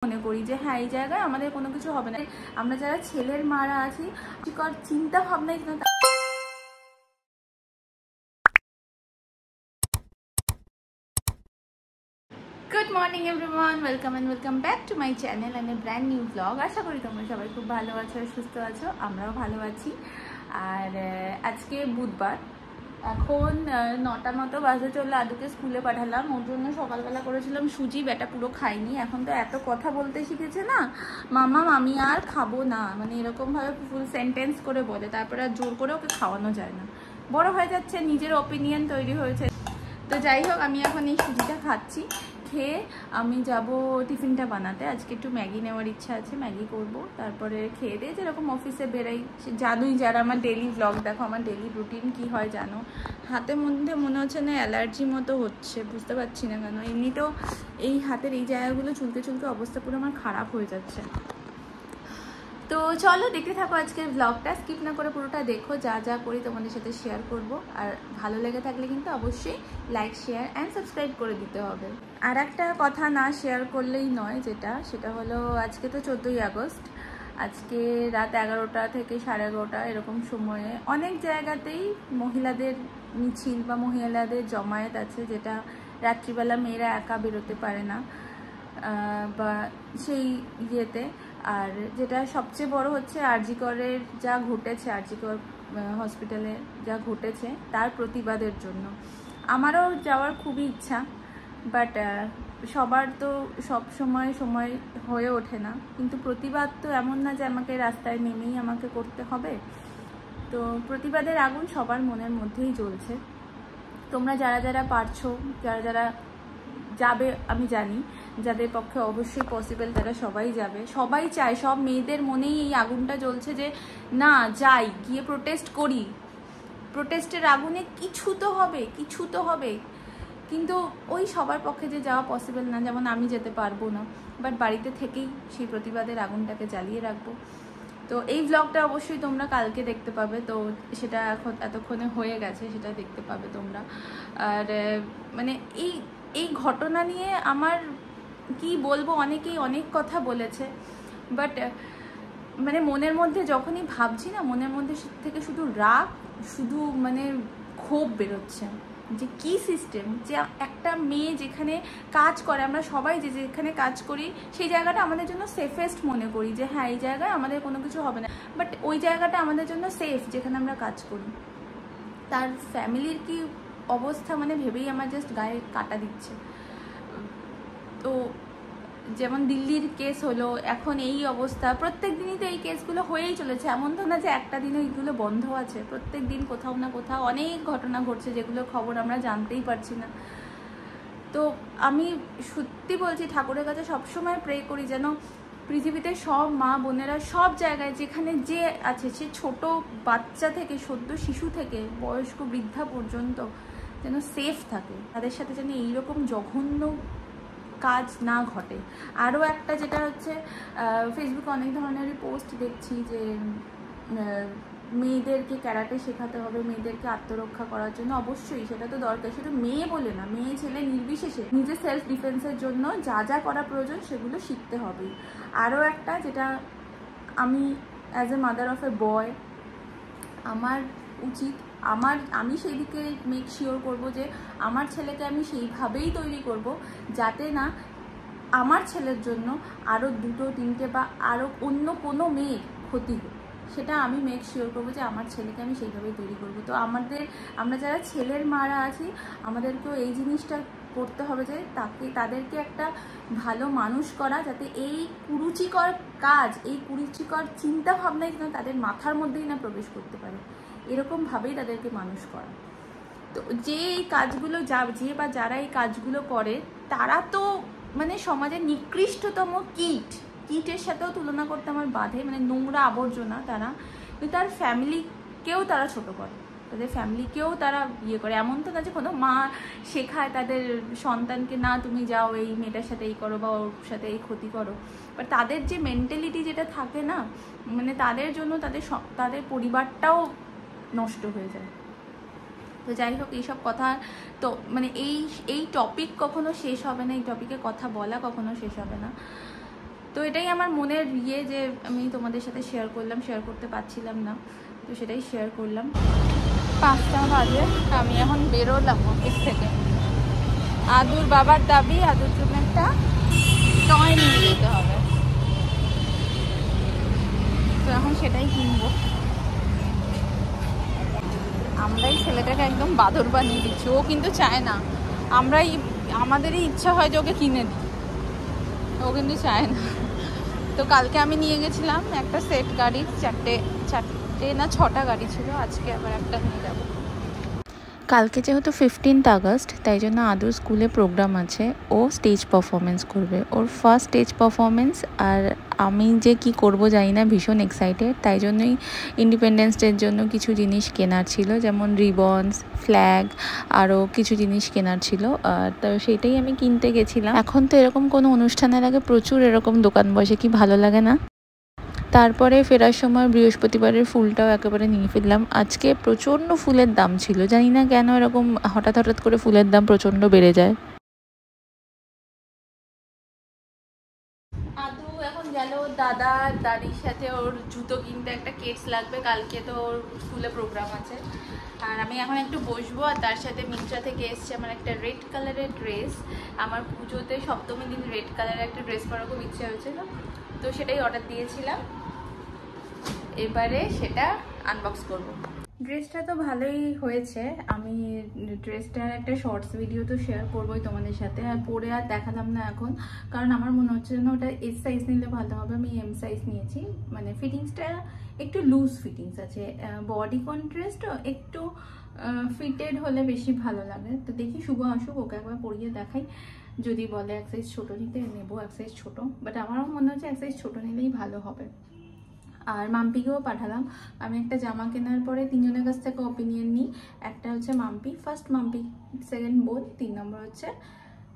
মনে করি যে হ্যাঁ এই জায়গায় আমাদের কোনো কিছু হবে না। আমরা যারা ছেলের মারা আছি চিন্তা ভাবনাই good morning everyone, welcome back to my channel and a brand new blog. আশা করি তোমরা সবাই খুব ভালো আছো, সুস্থ আছো, আমরাও ভালো আছি। আর আজকে বুধবার, এখন 9টা মতো বাজে চললে। আদুকে স্কুলে পাঠালাম, ওর জন্য সকালবেলা করেছিলাম সুজি, বেটা পুরো খাইনি। এখন তো এত কথা বলতে শিখেছে না, মামা আমি আর খাবো না, মানে এরকমভাবে ফুল সেন্টেন্স করে বলে, তারপরে আর জোর করে ওকে খাওয়ানো যায় না। বড় হয়ে যাচ্ছে, নিজের ওপিনিয়ন তৈরি হয়েছে। তো যাই হোক, আমি এখন এই সুজিটা খাচ্ছি, খেয়ে আমি যাব টিফিনটা বানাতে। আজকে একটু ম্যাগি নেওয়ার ইচ্ছা আছে, ম্যাগি করব। তারপরে খেয়ে দিয়ে যেরকম অফিসে বেরাই, জানোই যারা আমার ডেলি ব্লগ দেখো, আমার ডেলি রুটিন কি হয় জানো। হাতের মধ্যে মনে হচ্ছে না অ্যালার্জি মতো হচ্ছে, বুঝতে পারছি না কেন। এমনিতেও এই হাতের এই জায়গাগুলো চুলকে চুলকে অবস্থা পুরো আমার খারাপ হয়ে যাচ্ছে। তো চলো দেখতে থাকো আজকের ব্লগটা, স্কিপ না করে পুরোটা দেখো। যা যা করি তোমাদের সাথে শেয়ার করব, আর ভালো লেগে থাকলে কিন্তু অবশ্যই লাইক, শেয়ার অ্যান্ড সাবস্ক্রাইব করে দিতে হবে। আর একটা কথা না শেয়ার করলেই নয়, সেটা হলো আজকে তো 14ই আগস্ট। আজকে রাত 11টা থেকে 11:30 এরকম সময়ে অনেক জায়গাতেই মহিলাদের মিছিল বা মহিলাদের জমায়েত আছে, যেটা রাত্রিবেলা মেয়েরা একা বেরোতে পারে না বা সেই ইয়েতে। আর যেটা সবচেয়ে বড় হচ্ছে আরজি করের যা ঘটেছে, আরজি কর হসপিটালে যা ঘটেছে তার প্রতিবাদের জন্য আমারও যাওয়ার খুবই ইচ্ছা, বাট সবার তো সব সময় হয়ে ওঠে না। কিন্তু প্রতিবাদ তো এমন না যে আমাকে রাস্তায় নেমেই আমাকে করতে হবে। তো প্রতিবাদের আগুন সবার মনের মধ্যেই জ্বলছে। তোমরা যারা যারা পারছো, যারা যারা যাবে, আমি জানি যাদের পক্ষে অবশ্যই পসিবল তারা সবাই যাবে। সবাই চায়, সব মেয়েদের মনেই এই আগুনটা জ্বলছে যে না যাই, গিয়ে প্রোটেস্ট করি, প্রোটেস্টের আগুনে কিছু তো হবে। কিন্তু ওই সবার পক্ষে যে যাওয়া পসিবল না, যেমন আমি যেতে পারবো না, বাট বাড়িতে থেকেই সেই প্রতিবাদের আগুনটাকে জ্বালিয়ে রাখবো। তো এই ব্লগটা অবশ্যই তোমরা কালকে দেখতে পাবে, তো সেটা এখন এতক্ষণে হয়ে গেছে, সেটা দেখতে পাবে তোমরা। আর মানে এই ঘটনা নিয়ে আমার কি বলবো, অনেকেই অনেক কথা বলেছে, বাট মানে মনের মধ্যে যখনই ভাবছি না, মনের মধ্যে থেকে শুধু রাগ, শুধু মানে ক্ষোভ বেরোচ্ছে যে কি সিস্টেম, যে একটা মেয়ে যেখানে কাজ করে, আমরা সবাই যেখানে কাজ করি সেই জায়গাটা আমাদের জন্য সেফেস্ট মনে করি যে হ্যাঁ এই জায়গায় আমাদের কোনো কিছু হবে না, বাট ওই জায়গাটা আমাদের জন্য সেফ যেখানে আমরা কাজ করি। তার ফ্যামিলির কি অবস্থা মানে ভেবেই আমার জাস্ট গায়ে কাটা দিচ্ছে। তো যেমন দিল্লির কেস হলো, এখন এই অবস্থা, প্রত্যেক দিনই তো এই কেসগুলো হয়েই চলেছে। এমন তো না যে একটা দিনও এইগুলো বন্ধ আছে, প্রত্যেক দিন কোথাও না কোথাও অনেক ঘটনা ঘটছে যেগুলোর খবর আমরা জানতেই পারছি না। তো আমি সত্যি বলছি, ঠাকুরের কাছে সবসময় প্রে করি যেন পৃথিবীতে সব মা বোনেরা সব জায়গায় যেখানে যে আছে, সে ছোট বাচ্চা থেকে সদ্য শিশু থেকে বয়স্ক বৃদ্ধা পর্যন্ত যেন সেফ থাকে, তাদের সাথে যেন এইরকম জঘন্য কাজ না ঘটে। আরও একটা যেটা হচ্ছে, ফেসবুকে অনেক ধরনেরই পোস্ট দেখছি যে মেয়েদেরকে ক্যারাটে শেখাতে হবে, মেয়েদেরকে আত্মরক্ষা করার জন্য। অবশ্যই সেটা তো দরকার, শুধু মেয়ে বলে না, মেয়ে ছেলে নির্বিশেষে নিজের সেলফ ডিফেন্সের জন্য যা যা করা প্রয়োজন সেগুলো শিখতে হবে। আরও একটা যেটা, আমি অ্যাজ এ মাদার অফ এ বয়, আমার উচিত, আমি সেই দিকে মেক শিওর করবো যে আমার ছেলেকে আমি সেইভাবেই তৈরি করব যাতে না আমার ছেলের জন্য আরও 2, 3টে বা আরও অন্য কোনো মেয়ের ক্ষতি হোক। সেটা আমি মেক শিওর করবো যে আমার ছেলেকে আমি সেইভাবেই তৈরি করব। তো আমরা যারা ছেলের মারা আছি, আমাদেরকেও এই জিনিসটা করতে হবে যে তাদেরকে একটা ভালো মানুষ করা, যাতে এই কুরুচিকর কাজ, এই কুরুচিকর চিন্তা ভাবনাই যেন তাদের মাথার মধ্যেই না প্রবেশ করতে পারে, এরকমভাবেই তাদেরকে মানুষ করা। তো যে এই কাজগুলো যারা এই কাজগুলো করে, তারা তো মানে সমাজের নিকৃষ্টতম কীটের সাথেও তুলনা করতে আমার বাধে, মানে নোংরা আবর্জনা তারা। কিন্তু তার ফ্যামিলিকেও তারা ছোট করে, তাদের ফ্যামিলিকেও তারা ইয়ে করে। এমন তো না যে কোনো মা শেখায় তাদের সন্তানকে না তুমি যাও এই মেয়েটার সাথে এই করো বা ওর সাথে এই ক্ষতি করো, বাট তাদের যে মেন্টালিটি যেটা থাকে না, মানে তাদের জন্য তাদের পরিবারটাও নষ্ট হয়ে যায়। তো যাই হোক, এইসব কথা তো মানে এই টপিক কখনো শেষ হবে না, এই টপিকে কথা বলা কখনো শেষ হবে না। তো এটাই আমার মনের যে আমি তোমাদের সাথে শেয়ার করলাম, শেয়ার করতে পারছিলাম না, তো সেটাই শেয়ার করলাম। 5টা বাজে, আমি এখন বেরোলাম অফিস থেকে। আদুর বাবার দাবি আদুর জন্য একটা টয় নিয়ে যেতে হবে, তো এখন সেটাই কিনবো। আমরাই ছেলেটাকে একদম বাদর বানিয়ে দিচ্ছি, ও কিন্তু চায় না, আমাদেরই ইচ্ছা হয় যে ওকে কিনে দিই, ও কিন্তু চায় না। তো কালকে আমি নিয়ে গেছিলাম একটা সেট গাড়ি, চারটে না 6টা গাড়ি ছিল, আজকে আবার একটা নিয়ে যাবো। কালকে যেহেতু 15th আগস্ট, তাই জন্য আদুর স্কুলে প্রোগ্রাম আছে, ও স্টেজ পারফরমেন্স করবে, ওর ফার্স্ট স্টেজ পারফরমেন্স। আর আমি যে কি করব জানি না, ভীষণ এক্সাইটেড। তাই জন্যই ইন্ডিপেন্ডেন্স ডের জন্য কিছু জিনিস কেনার ছিল, যেমন রিবনস, ফ্ল্যাগ, আরও কিছু জিনিস কেনার ছিল, তো সেটাই আমি কিনতে গেছিলাম। এখন তো এরকম কোনো অনুষ্ঠানের আগে প্রচুর এরকম দোকান বসে, কি ভালো লাগে না। তারপরে ফেরার সময় বৃহস্পতিবারের ফুলটাও একেবারে নিয়ে ফেললাম। আজকে প্রচণ্ড ফুলের দাম ছিল, জানি না কেন এরকম হঠাৎ করে ফুলের দাম প্রচণ্ড বেড়ে যায়। আদু এখন গেল দাদির সাথে, ওর জুতো কিনতে, একটা কেটস লাগবে, কালকে তো ওর স্কুলে প্রোগ্রাম আছে। আর আমি এখন একটু বসবো, আর তার সাথে মিন্ত্রা থেকে এসছে আমার একটা রেড কালারের ড্রেস। আমার পুজোতে সপ্তমী দিন রেড কালারের একটা ড্রেস পরার খুব ইচ্ছে হয়েছিল, তো সেটাই অর্ডার দিয়েছিলাম, এবারে সেটা আনবক্স করব। ড্রেসটা তো ভালোই হয়েছে, আমি ড্রেসটার একটা শর্টস ভিডিও তো শেয়ার করবোই তোমাদের সাথে, আর পরে আর দেখালাম না এখন, কারণ আমার মনে হচ্ছে না ওটা এস সাইজ নিলে ভালো হবে। আমি এম সাইজ নিয়েছি, মানে ফিটিংসটা একটু লুজ ফিটিংস আছে, বডি কন্ট্রাস্টও একটু ফিটেড হলে বেশি ভালো লাগে। তো দেখি শুভ আসুক, ওকে একবার পরিয়ে দেখাই, যদি বলে এক সাইজ ছোটো নিতে নেবো এক সাইজ ছোটো, বাট আমারও মনে হচ্ছে এক সাইজ ছোটো নিলেই ভালো হবে। আর মাম্পিকেও পাঠালাম, আমি একটা জামা কেনার পরে 3 জনের কাছ থেকে অপিনিয়ন নিই, একটা হচ্ছে মাম্পি, ফার্স্ট মাম্পি, সেকেন্ড বোন, 3 নম্বর হচ্ছে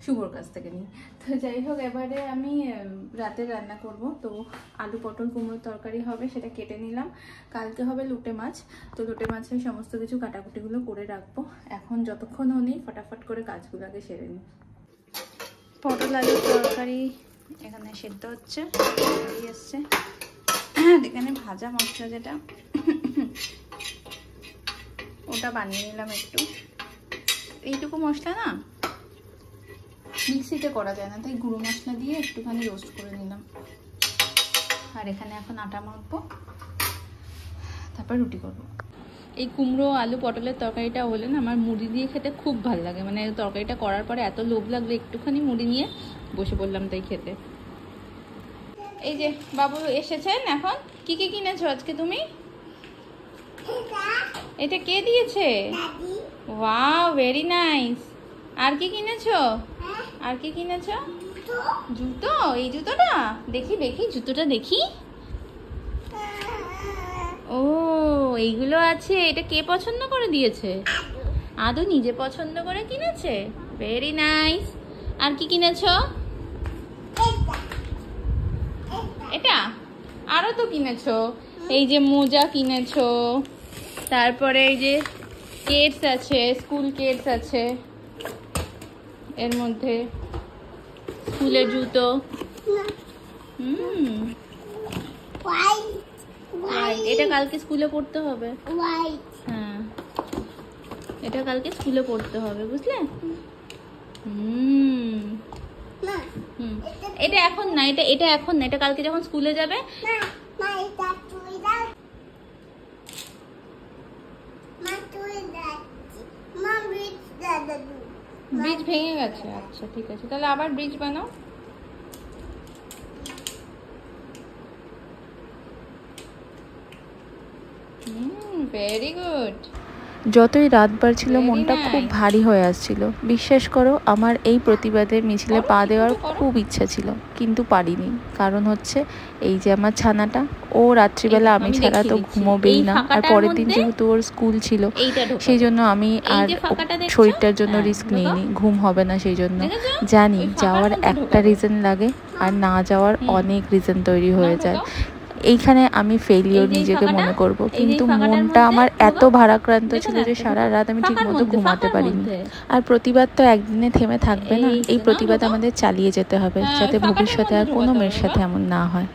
শুভর কাছ থেকে নিই। তো যাই হোক, এবারে আমি রাতে রান্না করব, তো আলু পটল কুমড়োর তরকারি হবে, সেটা কেটে নিলাম। কালকে হবে লোটে মাছ, তো লোটে মাছের সমস্ত কিছু কাটাকুটিগুলো করে রাখবো। এখন যতক্ষণ ও নেই ফটাফট করে কাজগুলো আগে সেরে নিই। পটল আলুর তরকারি এখানে সেদ্ধ হচ্ছে, এসছে এখানে ভাজা মশলা যেটা ওটা বানিয়ে নিলাম একটু। এইটুকু মশলা না মিক্সিতে করা যায় না, তাই গুঁড়ো মশলা দিয়ে একটুখানি রোস্ট করে নিলাম। আর এখানে এখন আটা মাখবো, তারপর রুটি করব। এই কুমড়ো আলু পটলের তরকারিটা হলে না আমার মুড়ি দিয়ে খেতে খুব ভালো লাগে, মানে তরকারিটা করার পরে এত লোভ লাগলো, একটুখানি মুড়ি নিয়ে বসে পড়লাম তাই খেতে। এই যে বাবু এসেছেন, এখন কি কি কিনেছো আজকে তুমি? এটা কে দিয়েছে? Wow, very nice. আর কি কিনেছো? আর কি কিনেছো? জুতো। এই জুতোটা দেখি, জুতোটা দেখি। ও, এইগুলো আছে, এটা কে পছন্দ করে দিয়েছে? আদু নিজে পছন্দ করে কিনেছে, ভেরি নাইস। আর কি কিনেছো? এটা আরো তো কিনেছো, এই যে মোজা কিনেছো, তারপরে এই যে কেটস আছে, স্কুল কেটস আছে, এর মধ্যে স্কুলের জুতো। এটা কালকে স্কুলে পড়তে হবে। হ্যাঁ, এটা কালকে স্কুলে পড়তে হবে, বুঝলে? এটা এখন না, এটা এখন না, এটা কালকে যখন স্কুলে যাবে। ব্রিজ ভেঙে গেছে, আচ্ছা ঠিক আছে, তাহলে আবার ব্রিজ বানাও। Very good. যতই রাত বাড়ছিল মনটা খুব ভারী হয়ে আসছিল। বিশ্বাস করো, আমার এই প্রতিবাদের মিছিলে পা দেওয়ার খুব ইচ্ছা ছিল, কিন্তু পারিনি। কারণ হচ্ছে এই যে আমার ছানাটা, ও রাত্রিবেলা আমি ছাড়া তো ঘুমোবেই না, আর পরের দিন যেহেতু ওর স্কুল ছিল, সেই জন্য আমি আর শরীরটার জন্য রিস্ক নিইনি, ঘুম হবে না সেই জন্য। জানি যাওয়ার একটা রিজন লাগে, আর না যাওয়ার অনেক রিজন তৈরি হয়ে যায়। এইখানে আমি ফেলিওর নিজেকে মনে করব, কিন্তু মনটা আমার এত ভারাক্রান্ত ছিল যে সারা রাত আমি ঠিকমতো ঘুমাতে পারিনি। আর প্রতিবাদ তো একদিনে থেমে থাকবে না, এই প্রতিবাদ আমাদের চালিয়ে যেতে হবে, যাতে ভবিষ্যতে আর কোনো মেয়ের সাথে এমন না হয়।